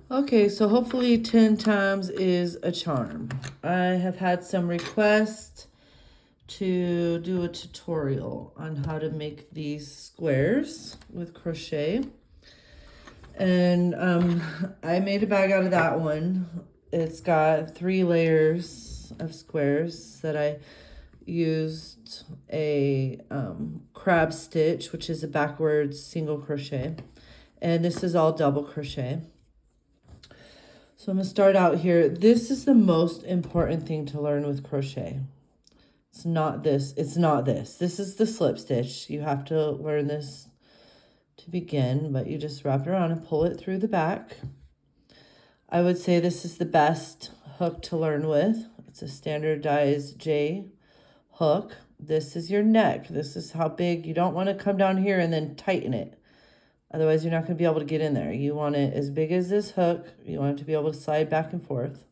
Okay, so hopefully 10 times is a charm. I have had some requests to do a tutorial on how to make these squares with crochet. And I made a bag out of that one. It's got 3 layers of squares that I used a crab stitch, which is a backwards single crochet. And this is all double crochet. So I'm going to start out here. This is the most important thing to learn with crochet. It's not this. It's not this. This is the slip stitch. You have to learn this to begin, but you just wrap it around and pull it through the back. I would say this is the best hook to learn with. It's a standardized J hook. This is your neck. This is how big. You don't want to come down here and then tighten it. Otherwise, you're not going to be able to get in there. You want it as big as this hook. You want it to be able to slide back and forth.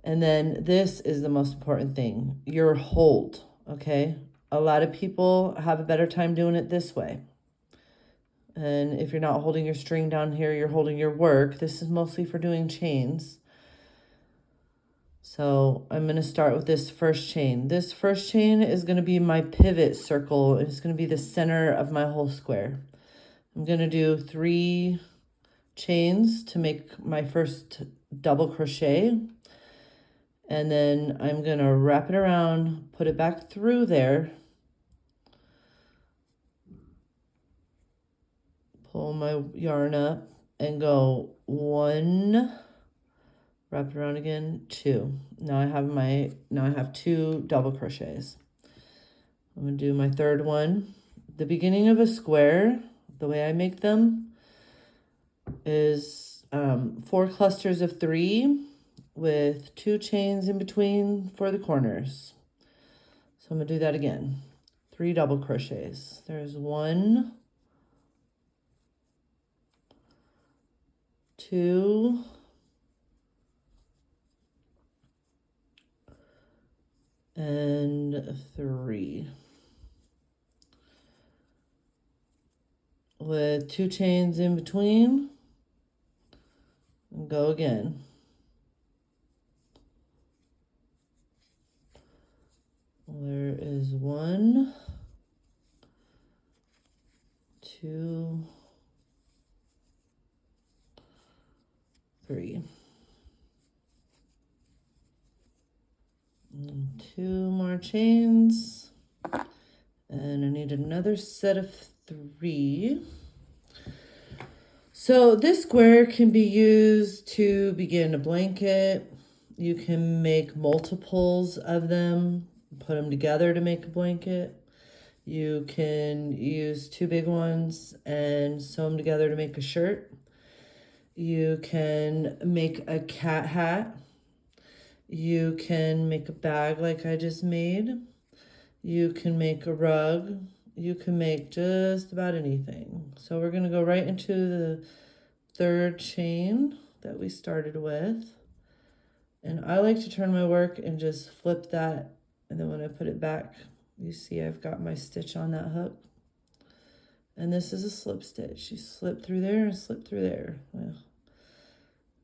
And then this is the most important thing, your hold, okay? A lot of people have a better time doing it this way. And if you're not holding your string down here, you're holding your work. This is mostly for doing chains. So I'm going to start with this first chain. This first chain is going to be my pivot circle. It's going to be the center of my whole square. I'm going to do 3 chains to make my first double crochet. And then I'm going to wrap it around, put it back through there. Pull my yarn up and go 1, wrap it around again, 2. Now I have 2 double crochets. I'm going to do my third one. The beginning of a square, the way I make them is 4 clusters of 3 with 2 chains in between for the corners. So I'm going to do that again. 3 double crochets. There's 1, 2, and 3. With 2 chains in between. And go again. There is 1, 2, 3. And 2 more chains. And I need another set of 3. So this square can be used to begin a blanket. You can make multiples of them, put them together to make a blanket. You can use 2 big ones and sew them together to make a shirt. You can make a cat hat. You can make a bag like I just made. You can make a rug. You can make just about anything. So we're going to go right into the 3rd chain that we started with. And I like to turn my work and just flip that. And then when I put it back, you see I've got my stitch on that hook. And this is a slip stitch. You slip through there and slip through there. Well,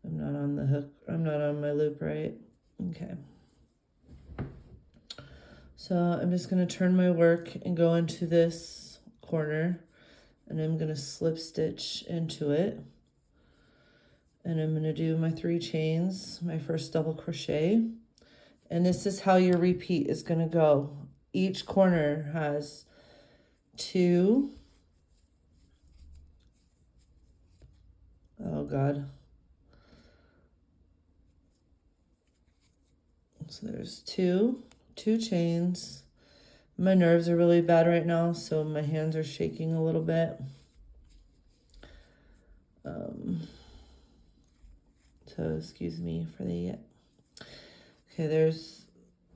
I'm not on the hook. I'm not on my loop, right? Okay. So I'm just going to turn my work and go into this corner. And I'm going to slip stitch into it. And I'm going to do my 3 chains, my first double crochet. And this is how your repeat is going to go. Each corner has 2. Oh God. So there's 2 chains. My nerves are really bad right now, so my hands are shaking a little bit. So excuse me for the... Okay,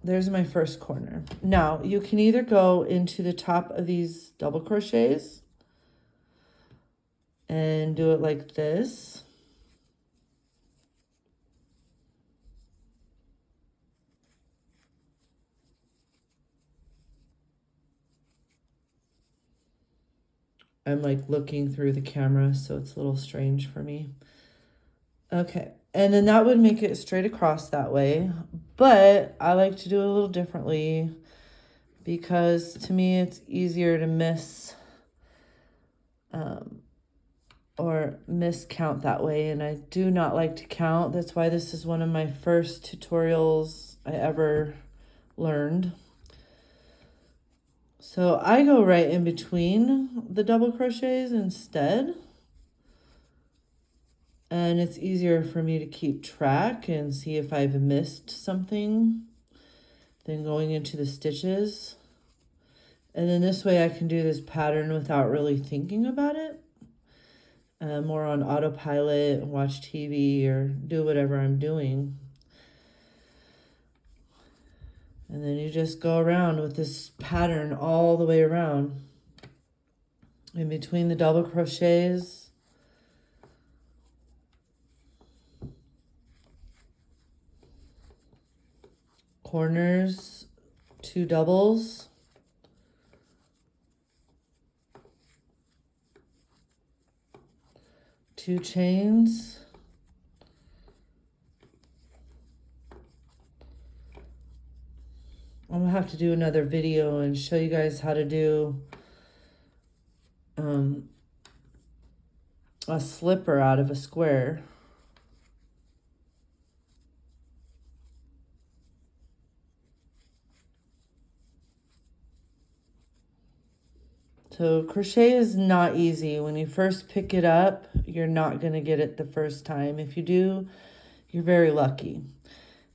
there's my first corner. Now, you can either go into the top of these double crochets and do it like this. I'm like looking through the camera, so it's a little strange for me. Okay, and then that would make it straight across that way, but I like to do it a little differently because to me it's easier to miss or miscount that way, and I do not like to count. That's why this is one of my first tutorials I ever learned. So I go right in between the double crochets instead, and it's easier for me to keep track and see if I've missed something than going into the stitches. And then this way I can do this pattern without really thinking about it. More on autopilot, watch TV, or do whatever I'm doing. And then you just go around with this pattern all the way around. In between the double crochets, corners, 2 doubles, two chains, I'm gonna have to do another video and show you guys how to do a slipper out of a square. So crochet is not easy. When you first pick it up, you're not gonna get it the first time. If you do, you're very lucky.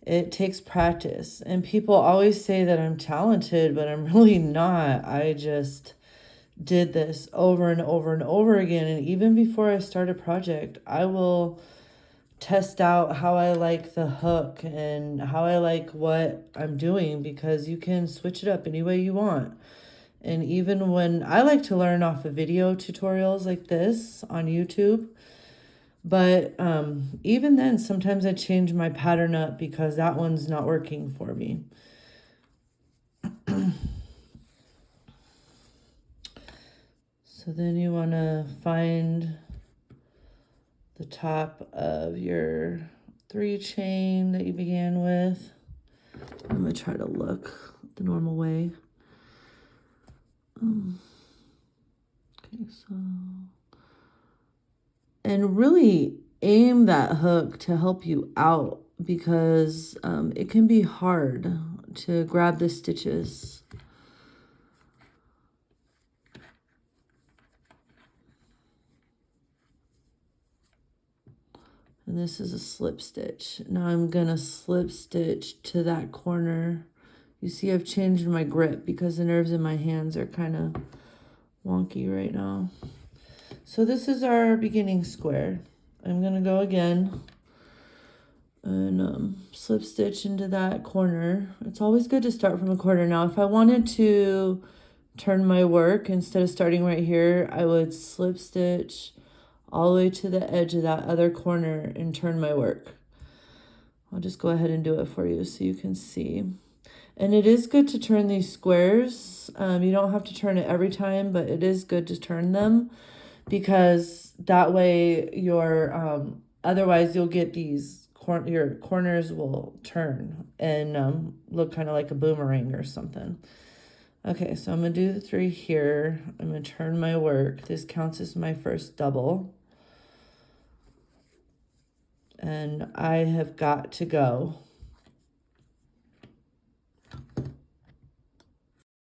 It takes practice, and people always say that I'm talented, but I'm really not. I just did this over and over and over again, and even before I start a project, I will test out how I like the hook and how I like what I'm doing, because you can switch it up any way you want. And even when I like to learn off of video tutorials like this on YouTube, but even then, sometimes I change my pattern up because that one's not working for me. So then you want to find the top of your 3 chain that you began with. I'm going to try to look the normal way. Okay, so... and really aim that hook to help you out, because it can be hard to grab the stitches. And this is a slip stitch. Now I'm gonna slip stitch to that corner. You see I've changed my grip because the nerves in my hands are kind of wonky right now. So this is our beginning square. I'm gonna go again and slip stitch into that corner. It's always good to start from a corner. Now if I wanted to turn my work, instead of starting right here, I would slip stitch all the way to the edge of that other corner and turn my work. I'll just go ahead and do it for you so you can see. And it is good to turn these squares. You don't have to turn it every time, but it is good to turn them, because that way your otherwise you'll get these your corners will turn and look kind of like a boomerang or something. Okay, so I'm gonna do the 3 here. I'm gonna turn my work. This counts as my first double. And I have got to go.